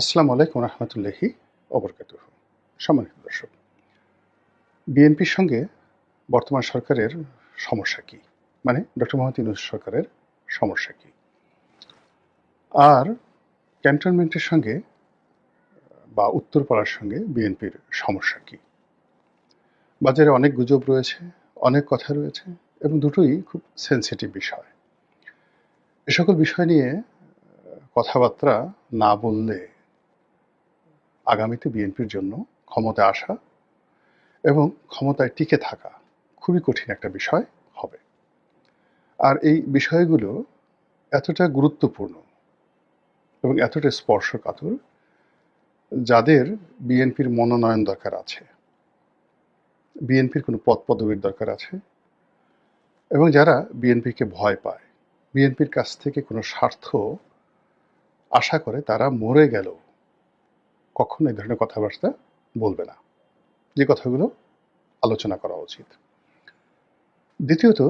আসসালামু আলাইকুম রহমতুল্লাহি ওবরকাতুহ। সম্মানিত দর্শক, বিএনপির সঙ্গে বর্তমান সরকারের সমস্যা কি, মানে ডক্টর মোহাম্মদ ইউনূস সরকারের সমস্যা কি, আর ক্যান্টনমেন্টের সঙ্গে বা উত্তরপাড়ার সঙ্গে বিএনপির সমস্যা কি। বাজারে অনেক গুজব রয়েছে, অনেক কথা রয়েছে, এবং দুটোই খুব সেন্সিটিভ বিষয়। এ সকল বিষয় নিয়ে কথাবার্তা না বললে আগামীতে বিএনপির জন্য ক্ষমতায় আসা এবং ক্ষমতায় টিকে থাকা খুবই কঠিন একটা বিষয় হবে। আর এই বিষয়গুলো এতটা গুরুত্বপূর্ণ এবং এতটা স্পর্শকাতর, যাদের বিএনপির মনোনয়ন দরকার আছে, বিএনপির কোনো পদ পদবীর দরকার আছে, এবং যারা বিএনপিকে ভয় পায়, বিএনপির কাছ থেকে কোনো স্বার্থ আশা করে, তারা মরে গেল কখনো এই ধরনের কথাবার্তা বলবে না, যে কথাগুলো আলোচনা করা উচিত। দ্বিতীয়ত,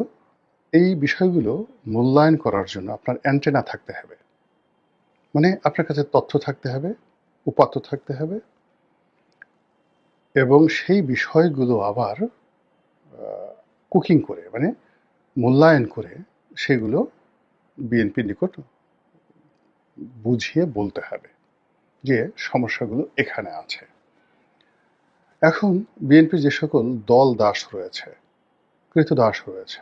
এই বিষয়গুলো মূল্যায়ন করার জন্য আপনার অ্যান্টেনা থাকতে হবে, মানে আপনার কাছে তথ্য থাকতে হবে, উপাত্ত থাকতে হবে, এবং সেই বিষয়গুলো আবার কুকিং করে, মানে মূল্যায়ন করে, সেগুলো বিএনপির নিকট বুঝিয়ে বলতে হবে যে সমস্যাগুলো এখানে আছে। এখন বিএনপির যে সকল দল দাস রয়েছে, কৃতদাস রয়েছে,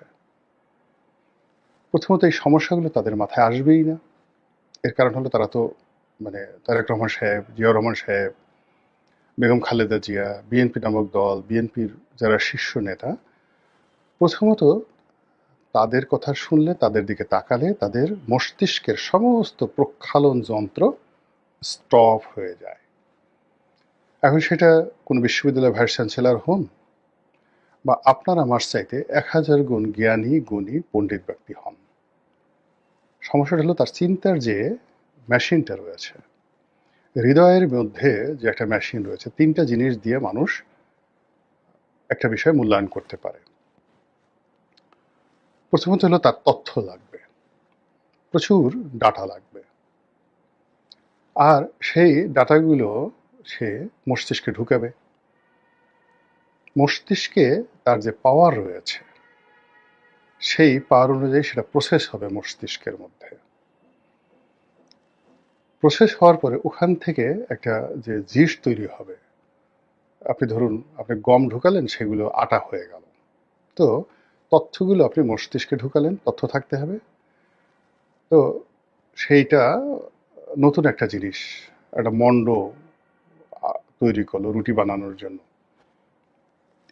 প্রথমত এই সমস্যাগুলো তাদের মাথায় আসবেই না। এর কারণ হলো, তারা তো মানে তারেক রহমান সাহেব, জিয়াউর রহমান সাহেব, বেগম খালেদা জিয়া, বিএনপি নামক দল, বিএনপির যারা শীর্ষ নেতা, প্রথমত তাদের কথা শুনলে, তাদের দিকে তাকালে, তাদের মস্তিষ্কের সমস্ত প্রক্ষালন যন্ত্র স্টপ হয়ে যায়। এখন সেটা কোনো বিশ্ববিদ্যালয়ের ভাইস চ্যান্সেলর হন, বা আপনার আমার চাইতে 1000 গুণ জ্ঞানী গুণী পণ্ডিত ব্যক্তি হন, সমস্যাটা হলো তার চিন্তার যে মেশিনটা রয়েছে, হৃদয়ের মধ্যে যে একটা মেশিন রয়েছে, 3টা জিনিস দিয়ে মানুষ একটা বিষয় মূল্যায়ন করতে পারে। প্রথমত হলো তার তথ্য লাগবে, প্রচুর ডাটা লাগবে, আর সেই ডাটাগুলো সে মস্তিষ্কে ঢুকাবে। মস্তিষ্কে তার যে পাওয়ার রয়েছে, সেই পাওয়ার অনুযায়ী সেটা প্রসেস হবে মস্তিষ্কের মধ্যে। প্রসেস হওয়ার পরে ওখান থেকে একটা যে জিস্ট তৈরি হবে, আপনি ধরুন আপনি গম ঢুকালেন, সেগুলো আটা হয়ে গেল। তো তথ্যগুলো আপনি মস্তিষ্কে ঢুকালেন, তথ্য থাকতে হবে। তো সেইটা নতুন একটা জিনিস, একটা মণ্ড তৈরি করলো রুটি বানানোর জন্য।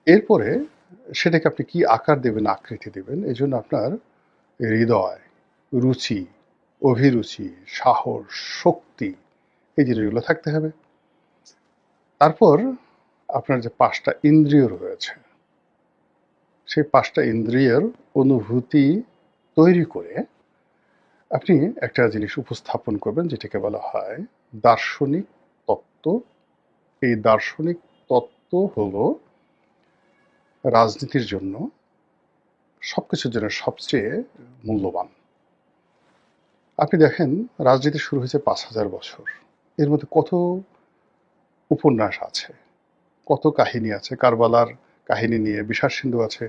এরপরে সেটাকে আপনি কি আকার দেবেন, আকৃতি দেবেন, এই জন্য আপনার হৃদয়, রুচি, অভিরুচি, সাহস, শক্তি, এই জিনিসগুলো থাকতে হবে। তারপর আপনার যে 5টা ইন্দ্রিয় রয়েছে, সেই 5টা ইন্দ্রিয়ের অনুভূতি তৈরি করে আপনি একটা জিনিস উপস্থাপন করবেন, যেটাকে বলা হয় দার্শনিক তত্ত্ব। এই দার্শনিক তত্ত্ব হলো রাজনীতির জন্য, সবকিছুর জন্য সবচেয়ে মূল্যবান। আপনি দেখেন, রাজনীতি শুরু হয়েছে 5000 বছর, এর মধ্যে কত উপন্যাস আছে, কত কাহিনী আছে। কারবালার কাহিনী নিয়ে বিষাদ সিন্ধু আছে,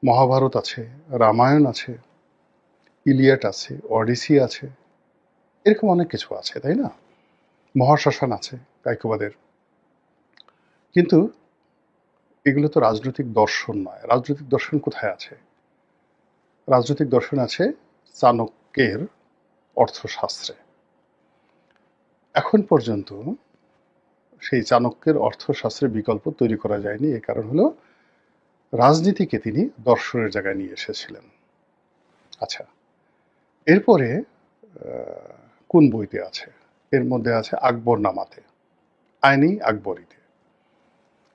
মহাভারত আছে, রামায়ণ আছে, ইলিয়াট আছে, অডিসি আছে, এরকম অনেক কিছু আছে, তাই না? মহাশ্মশান আছে কায়কোবাদের। কিন্তু এগুলো তো রাজনৈতিক দর্শন নয়। রাজনৈতিক দর্শন কোথায় আছে? রাজনৈতিক দর্শন আছে চাণক্যের অর্থশাস্ত্রে। এখন পর্যন্ত সেই চাণক্যের অর্থশাস্ত্রের বিকল্প তৈরি করা যায়নি। এর কারণ হলো, রাজনীতিকে তিনি দর্শনের জায়গায় নিয়ে এসেছিলেন। আচ্ছা, এরপরে কোন বইতে আছে? এর মধ্যে আছে আকবরনামাতে, আইনি আকবরীতে।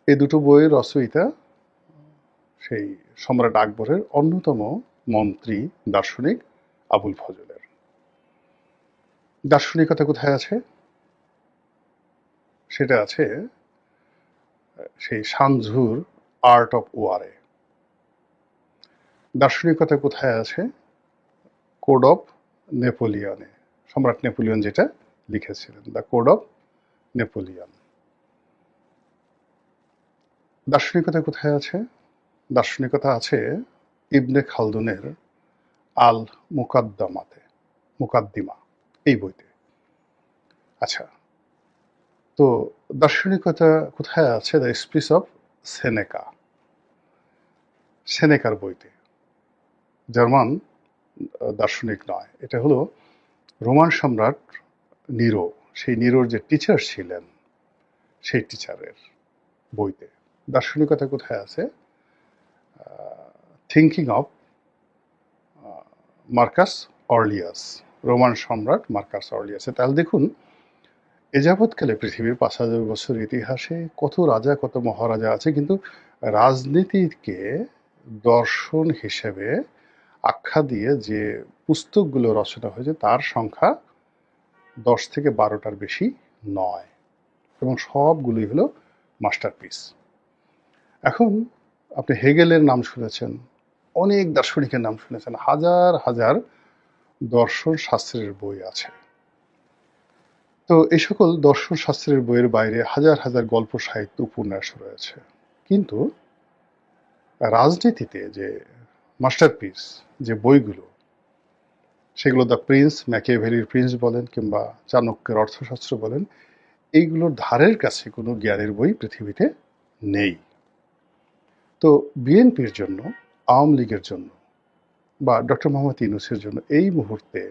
এই দুটো বইয়ের রচয়িতা সেই সম্রাট আকবরের অন্যতম মন্ত্রী দার্শনিক আবুল ফজলের। দার্শনিকতা কোথায় আছে? সেটা আছে সেই সানঝুর আর্ট অফ ওয়ারে। দার্শনিকতা কোথায় আছে? কোড অফ নেপোলিয়নে, সম্রাট নেপোলিয়ন যেটা লিখেছিলেন, দ্য কোড অফ নেপোলিয়ন। দার্শনিকতা কোথায় আছে? দার্শনিকতা আছে ইবনে খালদুনের আল মুকাদ্দিমা এই বইতে। আচ্ছা, তো দার্শনিকতা কোথায় আছে? দ্য স্পিচ অফ সেনেকার বইতে। জার্মান দার্শনিক নয়, এটা হলো রোমান সম্রাট নিরো, সেই নিরোর যে টিচার ছিলেন সেই টিচারের বইতে। দার্শনিকতা কোথায় আছে? Thinking of Marcus Aurelius, Roman সম্রাট মার্কাস অর্লিয়াস। তাহলে দেখুন, এ যাবৎকালে পৃথিবীর ৫,০০০ বছর ইতিহাসে কত রাজা কত মহারাজা আছে, কিন্তু রাজনীতিকে দর্শন হিসেবে আখ্যা দিয়ে যে পুস্তকগুলো রচনা হয়েছে তার সংখ্যা ১০ থেকে ১২টার বেশি নয়, এবং সবগুলোই হলো মাস্টারপিস। এখন আপনি হেগেলের নাম শুনেছেন, অনেক দার্শনিকের নাম শুনেছেন, হাজার হাজার দর্শন শাস্ত্রের বই আছে। তো এই সকল দর্শন শাস্ত্রের বইয়ের বাইরে হাজার হাজার গল্প সাহিত্য উপন্যাস রয়েছে, কিন্তু রাজনীতিতে যে মাস্টারপিস যে বইগুলো, সেগুলো দ্য প্রিন্স, ম্যাকিয়াভেলির প্রিন্স বলেন কিংবা চাণক্যের অর্থশাস্ত্র বলেন, এইগুলোর ধারের কাছে কোনো জ্ঞানের বই পৃথিবীতে নেই। তো বিএনপির জন্য, আওয়ামী লীগের জন্য বা ডক্টর মোহাম্মদ ইউনূসের জন্য এই মুহূর্তে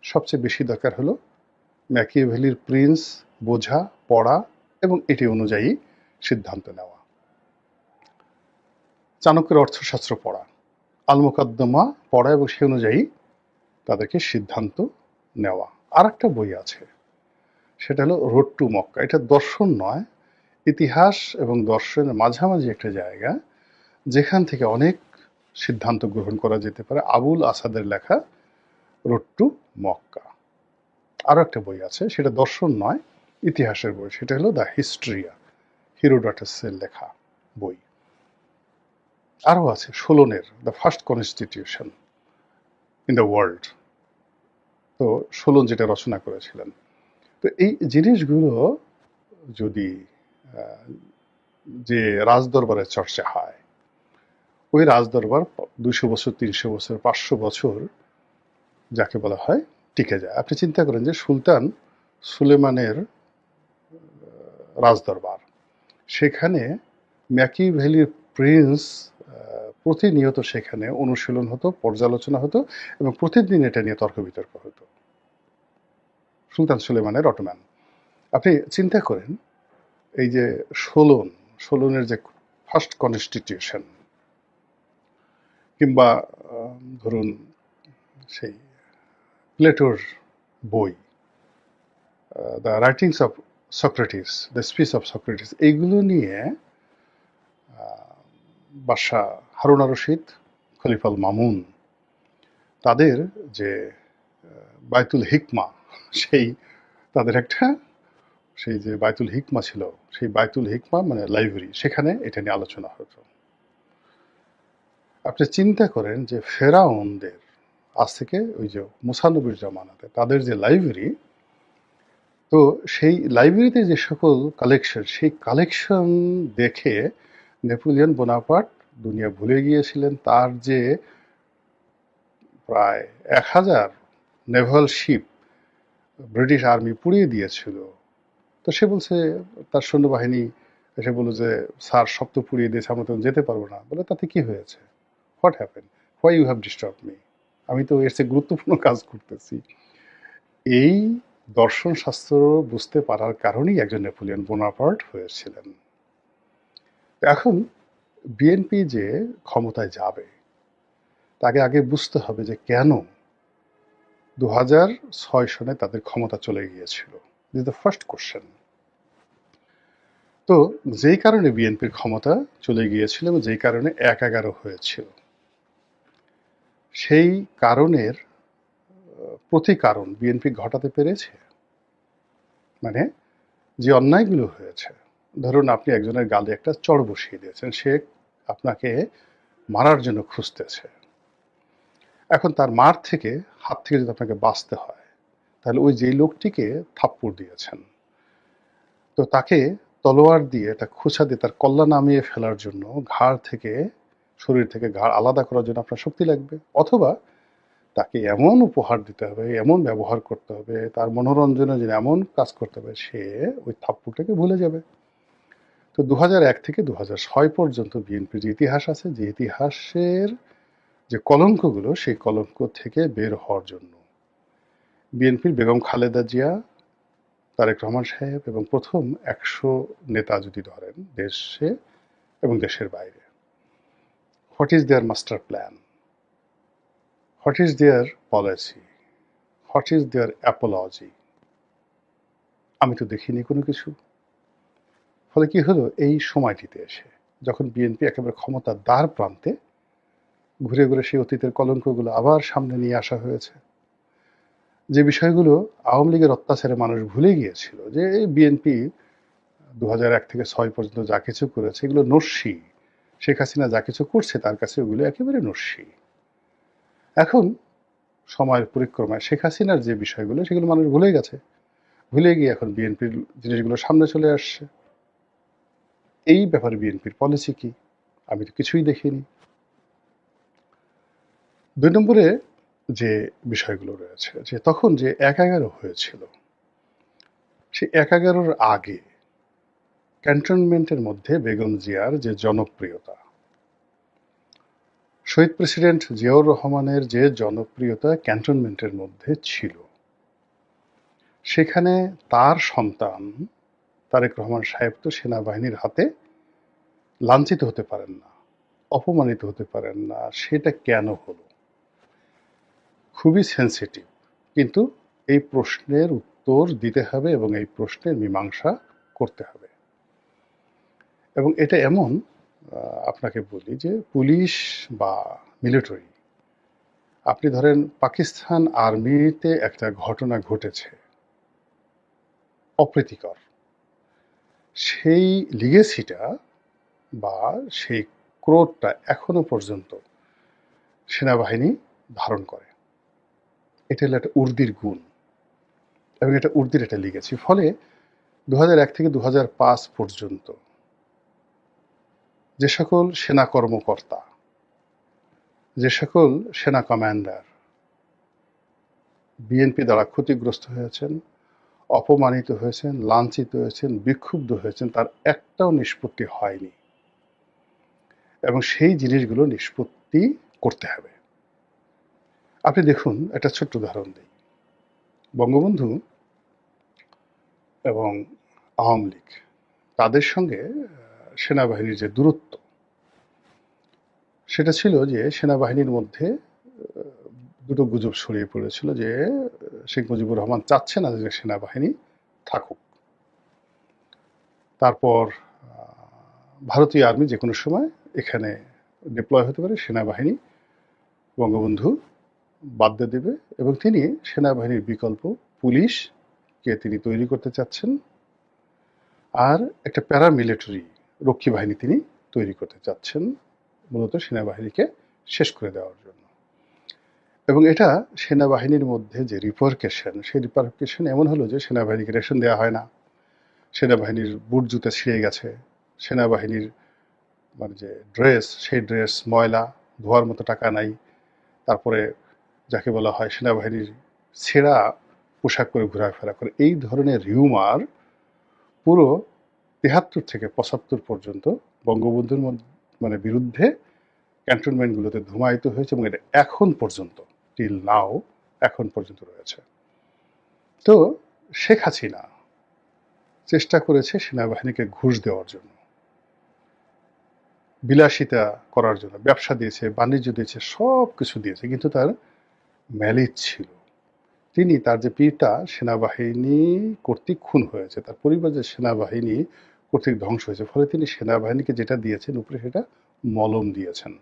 সবচেয়ে বেশি দরকার হলো ম্যাকিয়াভেলির প্রিন্স বোঝা, পড়া এবং এটি অনুযায়ী সিদ্ধান্ত নেওয়া। চাণক্যের অর্থশাস্ত্র পড়া, আল মুকাদ্দমা পড়া এবং সে অনুযায়ী তাদেরকে সিদ্ধান্ত নেওয়া। আর একটা বই আছে, সেটা হলো রোড টু মক্কা। এটা দর্শন নয়, ইতিহাস এবং দর্শনের মাঝামাঝি একটা জায়গা, যেখান থেকে অনেক সিদ্ধান্ত গ্রহণ করা যেতে পারে। আবুল আসাদের লেখা রোড টু মক্কা। আরও একটা বই আছে, সেটা দর্শন নয়, ইতিহাসের বই, সেটা হলো দ্য হিস্ট্রিয়া, হিরোডোটাসের লেখা বই। আরও আছে সোলনের the first constitution in the world, তো সোলন যেটা রচনা করেছিলেন। তো এই জিনিসগুলো যদি যে রাজদরবারের চর্চা হয়, ওই রাজদরবার ২০০ বছর, ৩০০ বছর, ৫০০ বছর যাকে বলা হয় টিকে যায়। আপনি চিন্তা করেন যে সুলতান সুলেমানের রাজদরবার, সেখানে ম্যাকিভেলির প্রিন্স প্রতিনিয়ত সেখানে অনুশীলন হতো, পর্যালোচনা হতো এবং প্রতিদিন এটা নিয়ে তর্ক বিতর্ক হতো। সুলতান সুলেমানের অটোম্যান। আপনি চিন্তা করেন, এই যে সোলনের যে ফার্স্ট কনস্টিটিউশন, কিংবা ধরুন সেই প্লেটোর বই the writings of Socrates, the speech of Socrates, এইগুলো নিয়ে বাদশাহ হারুন আর রশিদ, খলিফাল মামুন, তাদের যে বায়তুল হিকমা, সেই তাদের একটা সেই যে বায়তুল হিকমা ছিল, সেই বায়তুল হিকমা মানে লাইব্রেরি, সেখানে এটা নিয়ে আলোচনা হতো। আপনি চিন্তা করেন যে ফেরাউনদের, আজ থেকে ওই যে মুসা নবীর জামানাতে তাদের যে লাইব্রেরি, তো সেই লাইব্রেরিতে যে সকল কালেকশন, সেই কালেকশন দেখে নেপোলিয়ন বোনাপার্ট দুনিয়া ভুলে গিয়েছিলেন। তার যে প্রায় ১,০০০ নেভাল শিপ ব্রিটিশ আর্মি পুড়িয়ে দিয়েছিল, তো সে বলছে, তার সৈন্যবাহিনী এসে বলল যে স্যার সব তো পুড়িয়ে দিয়েছে, আমরা তো যেতে পারবো না। বলে, তাতে কি হয়েছে? What happen, why you have disturb me, আমি তো এর চেয়ে গুরুত্বপূর্ণ কাজ করতেছি। এই দর্শন শাস্ত্র বুঝতে পারার কারণেই একজন নেপোলিয়ন বোনাপার্ট হয়েছিলেন। এখন বিএনপি যে ক্ষমতায় যাবে, তাকে আগে বুঝতে হবে যে কেন ২০০৬ সনে তাদের ক্ষমতা চলে গিয়েছিল। This is the first question. তো যেই কারণে বিএনপির ক্ষমতা চলে গিয়েছিল এবং যেই কারণে ১-১১ হয়েছিল, সেই কারণের প্রতিকারণ বিএনপি ঘটাতে পেরেছে। মানে যে অন্যায়গুলো হয়েছে, ধরুন আপনি একজনের গালে একটা চড় বসিয়ে দিয়েছেন, সে আপনাকে মারার জন্য খুঁজতেছে। এখন তার মার থেকে, হাত থেকে যদি আপনাকে বাঁচতে হয়, তাহলে ওই যেই লোকটিকে থাপ্পড় দিয়েছেন, তো তাকে তলোয়ার দিয়ে, একটা খোঁচা দিয়ে তার কল্লা নামিয়ে ফেলার জন্য শরীর থেকে ঘাড় আলাদা করার জন্য আপনার শক্তি লাগবে, অথবা তাকে এমন উপহার দিতে হবে, এমন ব্যবহার করতে হবে, তার মনোরঞ্জনের জন্য এমন কাজ করতে হবে, সে ওই থাপ্পড়টাকে ভুলে যাবে। তো 2001 থেকে 2006 পর্যন্ত বিএনপির যে ইতিহাস আছে, যে ইতিহাসের যে কলঙ্কগুলো, সেই কলঙ্ক থেকে বের হওয়ার জন্য বিএনপির বেগম খালেদা জিয়া, তারেক রহমান সাহেব এবং প্রথম 100 নেতা যদি ধরেন দেশে এবং দেশের বাইরে, what is their master plan, what is their policy, what is their apology? আমি তো দেখিনি কোনো কিছু। ফলে কি হলো, এই সময়টিতে এসে যখন বিএনপি একেবারে ক্ষমতার দ্বার প্রান্তে, ঘুরে ঘুরে সেই অতীতের কলঙ্কগুলো আবার সামনে নিয়ে আসা হয়েছে। যে বিষয়গুলো আওয়ামী লীগের অত্যাচারে মানুষ ভুলে গিয়েছিল, যে এই বিএনপি 2001 থেকে 6 পর্যন্ত যা কিছু করেছে এগুলো নস্যি, শেখ হাসিনা যা কিছু করছে তার কাছে ওগুলো একেবারে নস্যি। এখন সময়ের পরিক্রমায় শেখ হাসিনার যে বিষয়গুলো সেগুলো মানুষ ভুলে গেছে, ভুলে গিয়ে এখন বিএনপির জিনিসগুলো সামনে চলে আসছে। এই ব্যাপারে বিএনপির পলিসি কি? আমি তো কিছুই দেখিনি। 2 নম্বরে যে বিষয়গুলো রয়েছে, যে তখন যে 1/11 হয়েছিল, সেই 1/11-র আগে ক্যান্টনমেন্টের মধ্যে বেগম জিয়ার যে জনপ্রিয়তা, শহীদ প্রেসিডেন্ট জিয়াউর রহমানের যে জনপ্রিয়তা ক্যান্টনমেন্টের মধ্যে ছিল, সেখানে তার সন্তান তারেক রহমান সাহেব তো সেনাবাহিনীর হাতে লাঞ্ছিত হতে পারেন না, অপমানিত হতে পারেন না। সেটা কেন হলো? খুবই সেন্সিটিভ, কিন্তু এই প্রশ্নের উত্তর দিতে হবে এবং এই প্রশ্নের মীমাংসা করতে হবে। এবং এটা এমন, আপনাকে বলি যে পুলিশ বা মিলিটারি, আপনি ধরেন পাকিস্তান আর্মিতে একটা ঘটনা ঘটেছে অপ্রীতিকর, সেই লিগেসিটা বা সেই ক্রোধটা এখনো পর্যন্ত সেনাবাহিনী ধারণ করে। এটা হলো একটা উর্দির গুণ এবং এটা উর্দির একটা লিগেছি। ফলে 2001 থেকে 2005 পর্যন্ত যে সকল সেনা কর্মকর্তা, যে সকল সেনা কমান্ডার বিএনপি দ্বারা ক্ষতিগ্রস্ত হয়েছেন, অপমানিত হয়েছেন, লাঞ্ছিত হয়েছেন, বিক্ষুব্ধ হয়েছেন, তার একটাও নিষ্পত্তি হয়নি এবং সেই জিনিসগুলো নিষ্পত্তি করতে হবে। আপনি দেখুন, একটা ছোট্ট উদাহরণ দিই। বঙ্গবন্ধু এবং আওয়ামী লীগ, তাদের সঙ্গে সেনাবাহিনীর যে দূরত্ব, সেটা ছিল যে সেনাবাহিনীর মধ্যে দুটো গুজব ছড়িয়ে পড়েছিল যে শেখ মুজিবুর রহমান চাচ্ছে না যে সেনাবাহিনী থাকুক। তারপর ভারতীয় আর্মি যে কোনো সময় এখানে ডিপ্লয় হতে পারে, সেনাবাহিনী বঙ্গবন্ধু বাদ দিয়ে দেবে এবং তিনি সেনাবাহিনীর বিকল্প পুলিশকে তিনি তৈরি করতে চাচ্ছেন, আর একটা প্যারামিলিটারি রক্ষী বাহিনী তিনি তৈরি করতে চাচ্ছেন, মূলত সেনাবাহিনীকে শেষ করে দেওয়ার জন্য। এবং এটা সেনাবাহিনীর মধ্যে যে রিপারকেশন, সেই রিপারকেশন এমন হলো যে সেনাবাহিনীকে রেশন দেওয়া হয় না, সেনাবাহিনীর বুট জুতা ছিঁড়ে গেছে, সেনাবাহিনীর মানে যে ড্রেস, সেই ড্রেস ময়লা, ধোয়ার মতো টাকা নাই। তারপরে যাকে বলা হয় সেনাবাহিনীর ছেঁড়া পোশাক করে ঘোরাফেরা করে। এই ধরনের রিউমার পুরো ৭৩ থেকে ৭৫ পর্যন্ত বঙ্গবন্ধুর মানে বিরুদ্ধে ক্যান্টনমেন্টগুলোতে ধুমায়িত হয়েছে এবং এটা এখন পর্যন্ত, টিল নাও, এখন পর্যন্ত রয়েছে। তো শেখ হাসিনা চেষ্টা করেছে সেনাবাহিনীকে ঘুষ দেওয়ার জন্য, বিলাসিতা করার জন্য, ব্যবসা দিয়েছে, বাণিজ্য দিয়েছে, সব কিছু দিয়েছে, কিন্তু তার ম্যালিজ ছিল। তিনি, তার যে পিতা সেনাবাহিনী কর্তৃক খুন হয়েছে, তার পরিবার যে সেনাবাহিনী কর্তৃক ধ্বংস হয়েছে, ফলে তিনি সেনাবাহিনীকে যেটা দিয়েছেন উপরে সেটা মলম দিয়েছেন।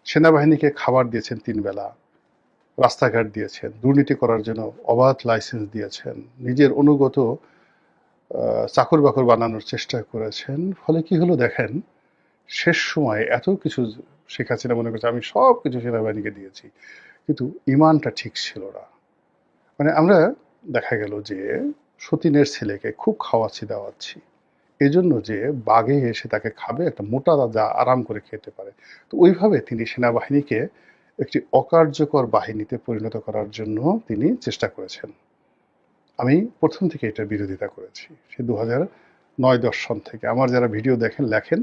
সেনাবাহিনীকে খাবার দিয়েছেন 3 বেলা, রাস্তাঘাট দিয়েছেন, দুর্নীতি করার জন্য অবাধ লাইসেন্স দিয়েছেন, নিজের অনুগত চাকর বাকর বানানোর চেষ্টা করেছেন। ফলে কি হলো দেখেন, শেষ সময় এত কিছু শেখ হাসিনা মনে করছে আমি সব কিছু সেনাবাহিনীকে দিয়েছি, কিন্তু ইমানটা ঠিক ছিল না। মানে আমরা দেখা গেল যে সতীনের ছেলেকে খুব খাওয়াচ্ছি দাওয়াচ্ছি, এজন্য যে বাঘে এসে তাকে খাবে, একটা মোটা যা আরাম করে খেতে পারে। তো ওইভাবে তিনি সেনাবাহিনীকে একটি অকার্যকর বাহিনীতে পরিণত করার জন্য তিনি চেষ্টা করেছেন। আমি প্রথম থেকে এটার বিরোধিতা করেছি, সে 2009-10 সন থেকে। আমার যারা ভিডিও দেখেন লেখেন,